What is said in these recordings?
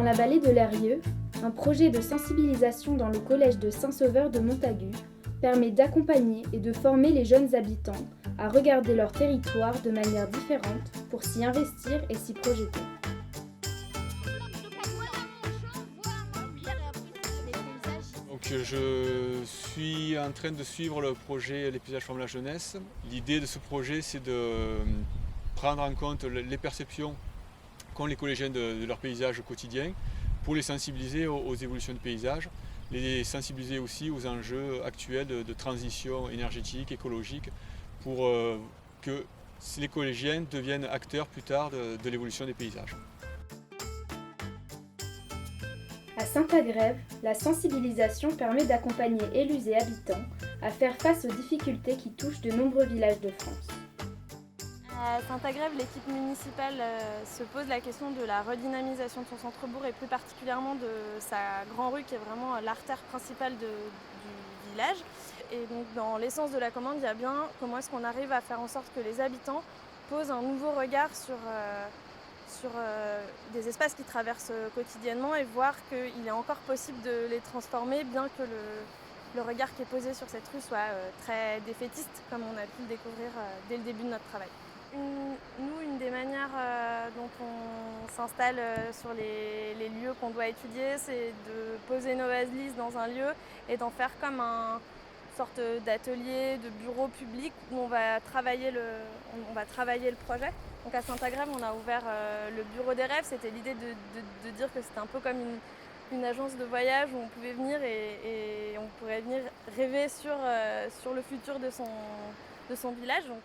la vallée de l'Eyrieux, un projet de sensibilisation dans le collège de Saint-Sauveur de Montagut permet d'accompagner et de former les jeunes habitants à regarder leur territoire de manière différente pour s'y investir et s'y projeter. Donc, je suis en train de suivre le projet Les paysages forment la jeunesse. L'idée de ce projet, c'est de prendre en compte les perceptions qu'ont les collégiens de leur paysage quotidien pour les sensibiliser aux évolutions de paysage, les sensibiliser aussi aux enjeux actuels de transition énergétique, écologique, pour que les collégiens deviennent acteurs plus tard de l'évolution des paysages. À Saint-Agrève, la sensibilisation permet d'accompagner élus et habitants à faire face aux difficultés qui touchent de nombreux villages de France. À Saint-Agrève, l'équipe municipale se pose la question de la redynamisation de son centre-bourg et plus particulièrement de sa grande rue qui est vraiment l'artère principale du village. Et donc dans l'essence de la commande, il y a bien comment est-ce qu'on arrive à faire en sorte que les habitants posent un nouveau regard sur des espaces qu'ils traversent quotidiennement et voir qu'il est encore possible de les transformer bien que le regard qui est posé sur cette rue soit très défaitiste comme on a pu le découvrir dès le début de notre travail. Une des manières dont on s'installe sur les lieux qu'on doit étudier, c'est de poser nos valises dans un lieu et d'en faire comme une sorte d'atelier, de bureau public où on va travailler le projet. Donc à Saint-Agrève, on a ouvert le bureau des rêves. C'était l'idée de dire que c'était un peu comme une agence de voyage où on pouvait venir et on pourrait venir rêver sur le futur de son village. Donc,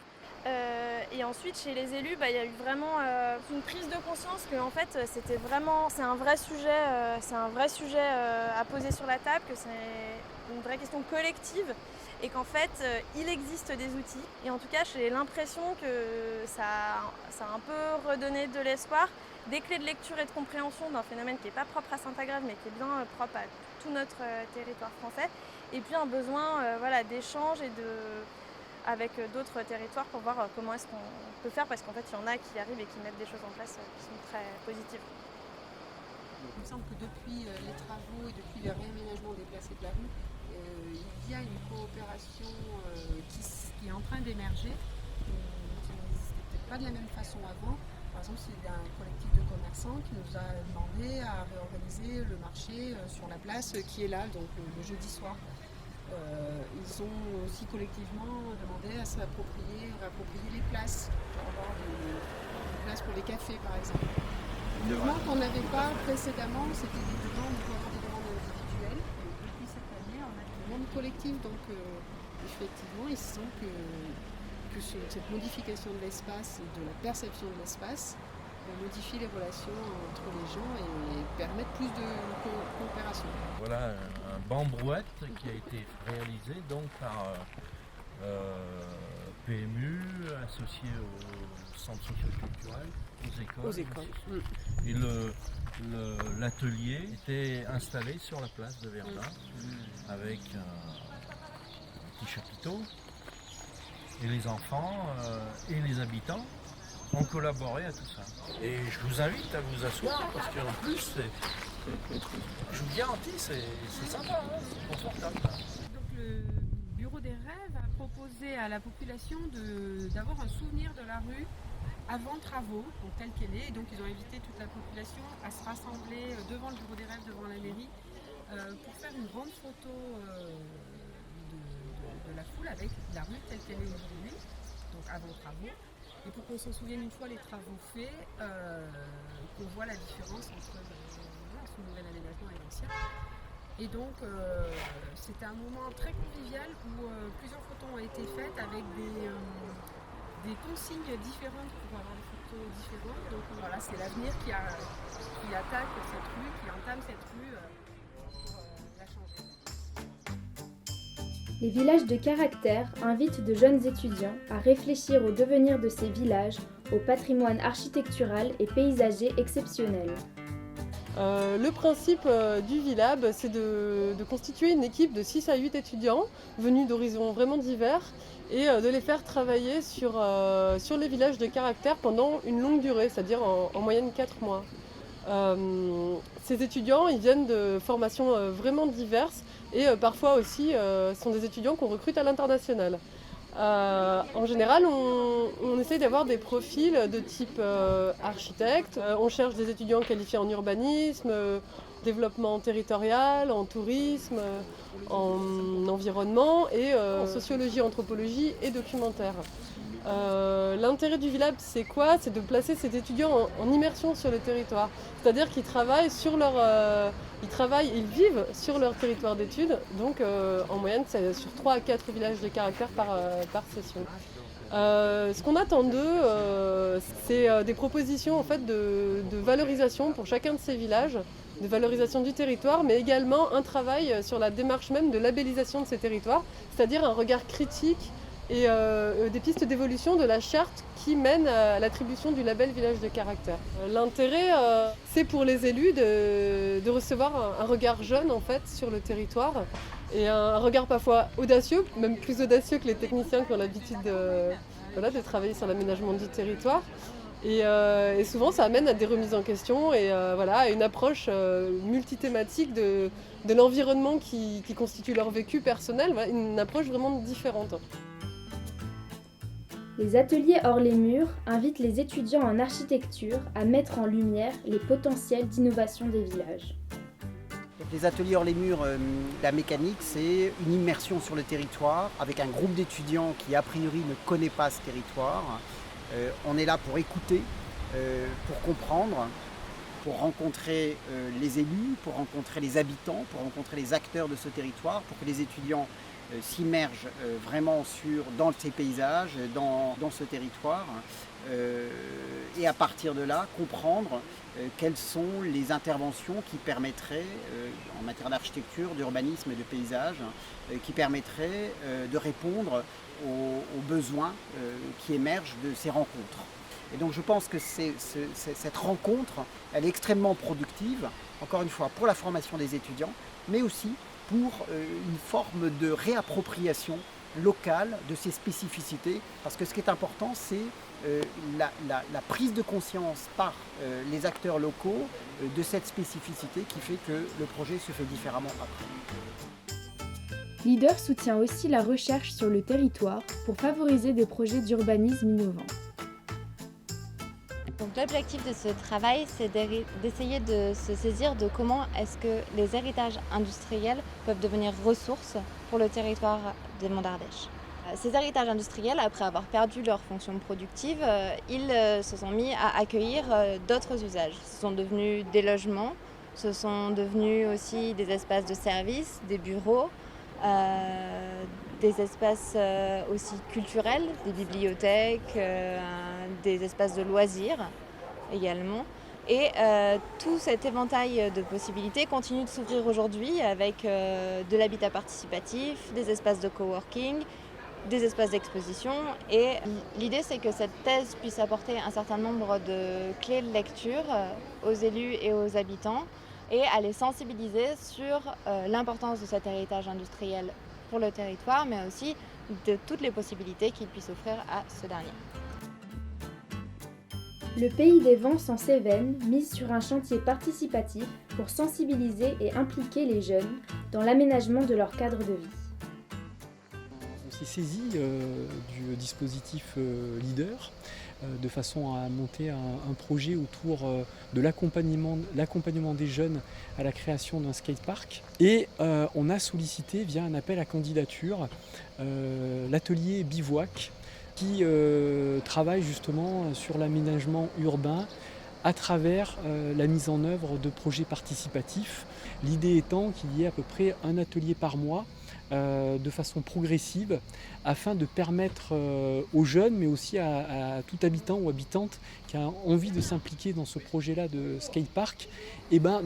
et ensuite, chez les élus, il y a eu vraiment une prise de conscience que en fait, c'est un vrai sujet à poser sur la table, que c'est une vraie question collective et qu'en fait, il existe des outils. Et en tout cas, j'ai l'impression que ça a un peu redonné de l'espoir, des clés de lecture et de compréhension d'un phénomène qui n'est pas propre à Saint-Agrève, mais qui est bien propre à tout notre territoire français. Et puis un besoin d'échange et avec d'autres territoires pour voir comment est-ce qu'on peut faire, parce qu'en fait, il y en a qui arrivent et qui mettent des choses en place qui sont très positives. Il me semble que depuis les travaux et depuis le réaménagement des places et de la rue, il y a une coopération qui est en train d'émerger, qui n'existait peut-être pas de la même façon avant. Par exemple, c'est un collectif de commerçants qui nous a demandé à réorganiser le marché sur la place qui est là, donc le jeudi soir. Ils ont aussi collectivement demandé à réapproprier les places, pour avoir des places pour les cafés par exemple. Le mouvement qu'on n'avait pas précédemment, c'était des demandes individuelles. Depuis cette année, on a des demandes collectives, donc effectivement, il semble que cette modification de l'espace et de la perception de l'espace modifie les relations entre les gens et permettent plus de coopération. Voilà un banc brouette qui a été réalisé donc par PMU associé au centre socio-culturel, aux écoles. Et l'atelier était installé sur la place de Verdun avec un petit chapiteau. Et les enfants et les habitants ont collaboré à tout ça. Et je vous invite à vous asseoir parce qu'en plus, je vous garantis, c'est sympa, hein, c'est confortable. Donc le bureau des rêves a proposé à la population d'avoir un souvenir de la rue avant travaux, donc telle qu'elle est. Et donc ils ont invité toute la population à se rassembler devant le bureau des rêves, devant la mairie, pour faire une grande photo de la foule avec la rue telle qu'elle est aujourd'hui, donc avant travaux. Et pour qu'on s'en souvienne une fois les travaux faits, qu'on voit la différence entre ce nouvel aménagement et l'ancien. Et donc c'était un moment très convivial où plusieurs photos ont été faites avec des consignes différentes pour avoir des photos différentes. Donc voilà, c'est l'avenir qui attaque cette rue, qui entame cette rue pour la changer. Les villages de caractère invitent de jeunes étudiants à réfléchir au devenir de ces villages, au patrimoine architectural et paysager exceptionnel. Le principe du VILAB, c'est de constituer une équipe de 6 à 8 étudiants venus d'horizons vraiment divers et de les faire travailler sur les villages de caractère pendant une longue durée, c'est-à-dire en moyenne 4 mois. Ces étudiants, ils viennent de formations vraiment diverses et parfois aussi sont des étudiants qu'on recrute à l'international. En général, on essaye d'avoir des profils de type architecte. On cherche des étudiants qualifiés en urbanisme, développement territorial, en tourisme, en environnement et en sociologie, anthropologie et documentaire. L'intérêt du VILAB, c'est quoi? C'est de placer ces étudiants en immersion sur le territoire. C'est-à-dire qu'ils travaillent ils vivent sur leur territoire d'études. Donc en moyenne, c'est sur 3 à 4 villages de caractère par session. Ce qu'on attend d'eux, c'est des propositions en fait, de valorisation pour chacun de ces villages, de valorisation du territoire, mais également un travail sur la démarche même de labellisation de ces territoires, c'est-à-dire un regard critique et des pistes d'évolution de la charte qui mène à l'attribution du label village de caractère. L'intérêt, c'est pour les élus de recevoir un regard jeune en fait, sur le territoire et un regard parfois audacieux, même plus audacieux que les techniciens qui ont l'habitude de travailler sur l'aménagement du territoire. Et souvent, ça amène à des remises en question et à une approche multithématique de l'environnement qui constitue leur vécu personnel, une approche vraiment différente. Les ateliers hors les murs invitent les étudiants en architecture à mettre en lumière les potentiels d'innovation des villages. Les ateliers hors les murs, la mécanique, c'est une immersion sur le territoire avec un groupe d'étudiants qui a priori ne connaît pas ce territoire. On est là pour écouter, pour comprendre, pour rencontrer les élus, pour rencontrer les habitants, pour rencontrer les acteurs de ce territoire, pour que les étudiants s'immergent vraiment dans ces paysages, dans ce territoire, et à partir de là, comprendre quelles sont les interventions qui permettraient, en matière d'architecture, d'urbanisme et de paysage, qui permettraient de répondre aux besoins qui émergent de ces rencontres. Et donc je pense que cette rencontre, elle est extrêmement productive, encore une fois, pour la formation des étudiants, mais aussi pour une forme de réappropriation locale de ces spécificités. Parce que ce qui est important, c'est la prise de conscience par les acteurs locaux de cette spécificité qui fait que le projet se fait différemment après. Leader soutient aussi la recherche sur le territoire pour favoriser des projets d'urbanisme innovants. Donc l'objectif de ce travail, c'est d'essayer de se saisir de comment est-ce que les héritages industriels peuvent devenir ressources pour le territoire des Monts d'Ardèche. Ces héritages industriels, après avoir perdu leur fonction productive, ils se sont mis à accueillir d'autres usages. Ce sont devenus des logements, ce sont devenus aussi des espaces de services, des bureaux, des espaces aussi culturels, des bibliothèques, des espaces de loisirs également. Et tout cet éventail de possibilités continue de s'ouvrir aujourd'hui avec de l'habitat participatif, des espaces de coworking, des espaces d'exposition. Et l'idée, c'est que cette thèse puisse apporter un certain nombre de clés de lecture aux élus et aux habitants et à les sensibiliser sur l'importance de cet héritage industriel pour le territoire, mais aussi de toutes les possibilités qu'il puisse offrir à ce dernier. Le Pays des Vents en Cévennes mise sur un chantier participatif pour sensibiliser et impliquer les jeunes dans l'aménagement de leur cadre de vie. On s'est saisi du dispositif Leader de façon à monter un projet autour de l'accompagnement des jeunes à la création d'un skatepark. Et on a sollicité via un appel à candidature l'atelier Bivouac qui travaille justement sur l'aménagement urbain à travers la mise en œuvre de projets participatifs. L'idée étant qu'il y ait à peu près un atelier par mois de façon progressive afin de permettre aux jeunes, mais aussi à tout habitant ou habitante qui a envie de s'impliquer dans ce projet-là de skatepark,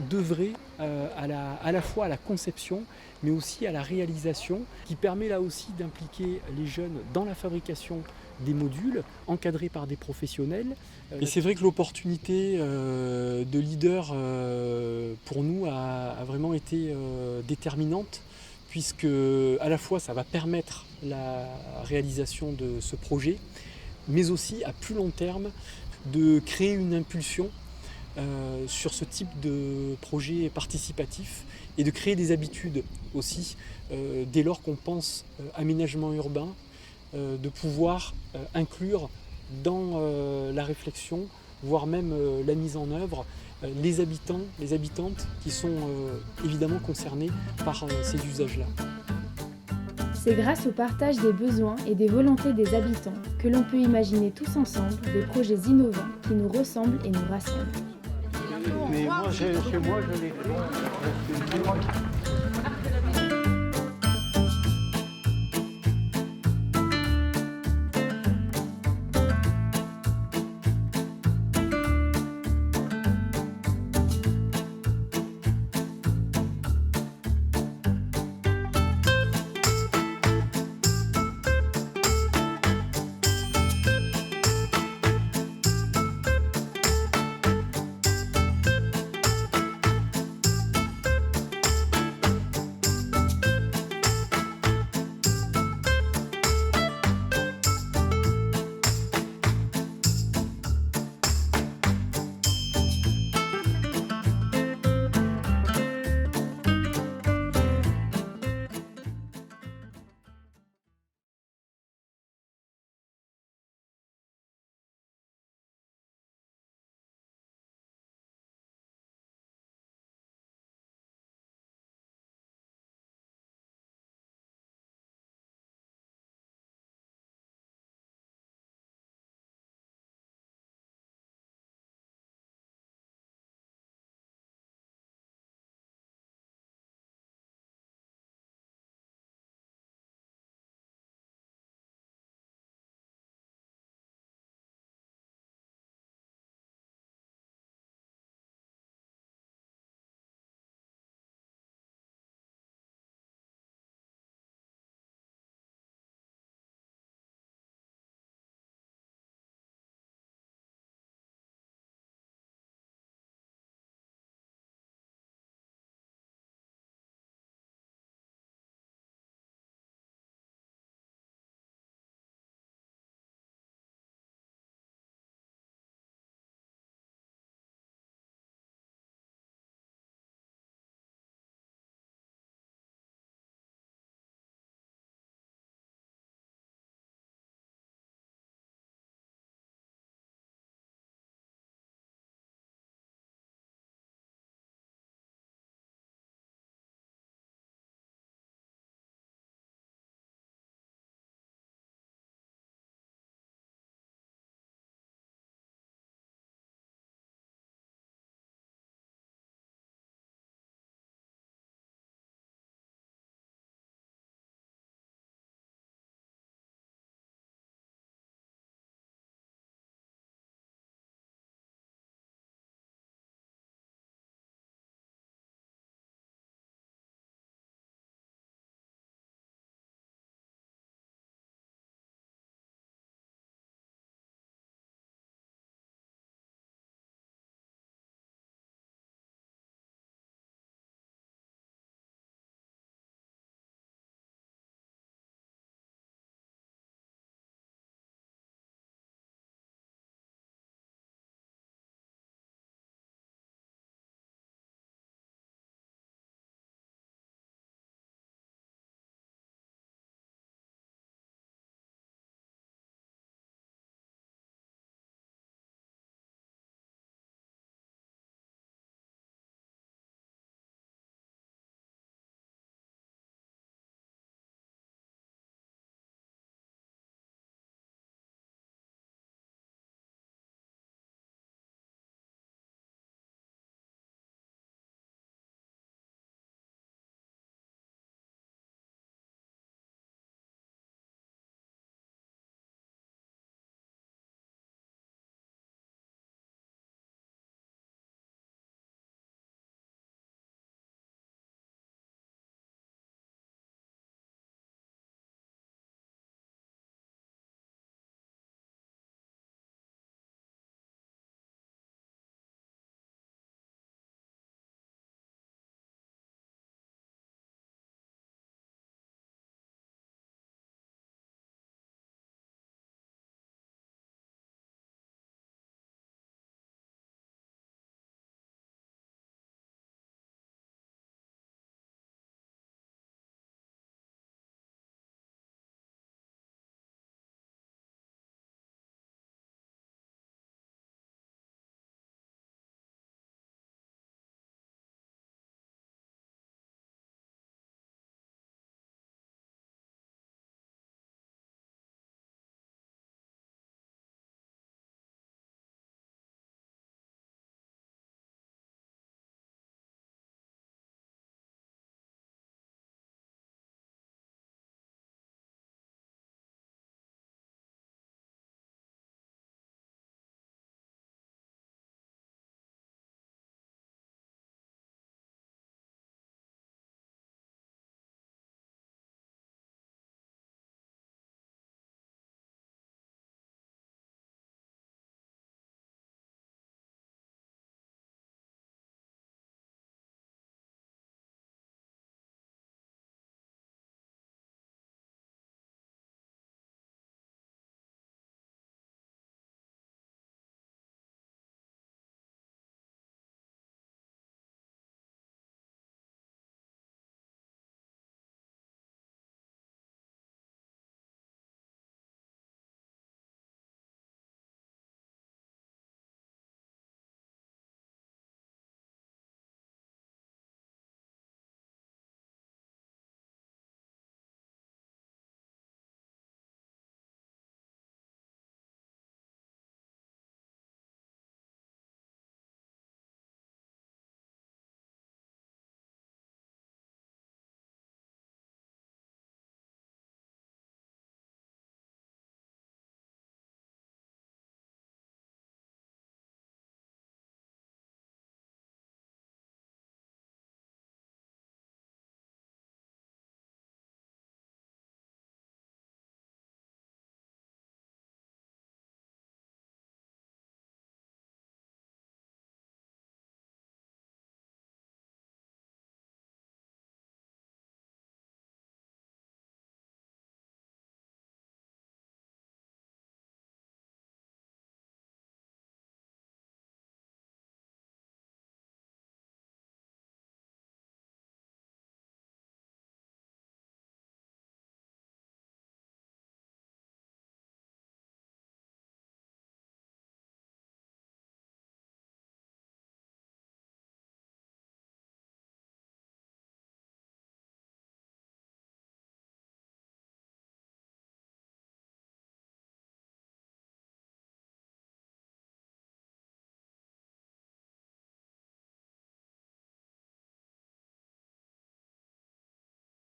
d'œuvrer à la fois à la conception, mais aussi à la réalisation, qui permet là aussi d'impliquer les jeunes dans la fabrication des modules, encadrés par des professionnels. Et c'est vrai que l'opportunité de Leader pour nous a vraiment été déterminante, puisque à la fois ça va permettre la réalisation de ce projet, mais aussi à plus long terme de créer une impulsion sur ce type de projet participatif et de créer des habitudes aussi, dès lors qu'on pense aménagement urbain, de pouvoir inclure dans la réflexion, voire même la mise en œuvre, les habitants, les habitantes qui sont évidemment concernés par ces usages-là. C'est grâce au partage des besoins et des volontés des habitants que l'on peut imaginer tous ensemble des projets innovants qui nous ressemblent et nous rassemblent. Mais moi, chez moi, je l'ai fait.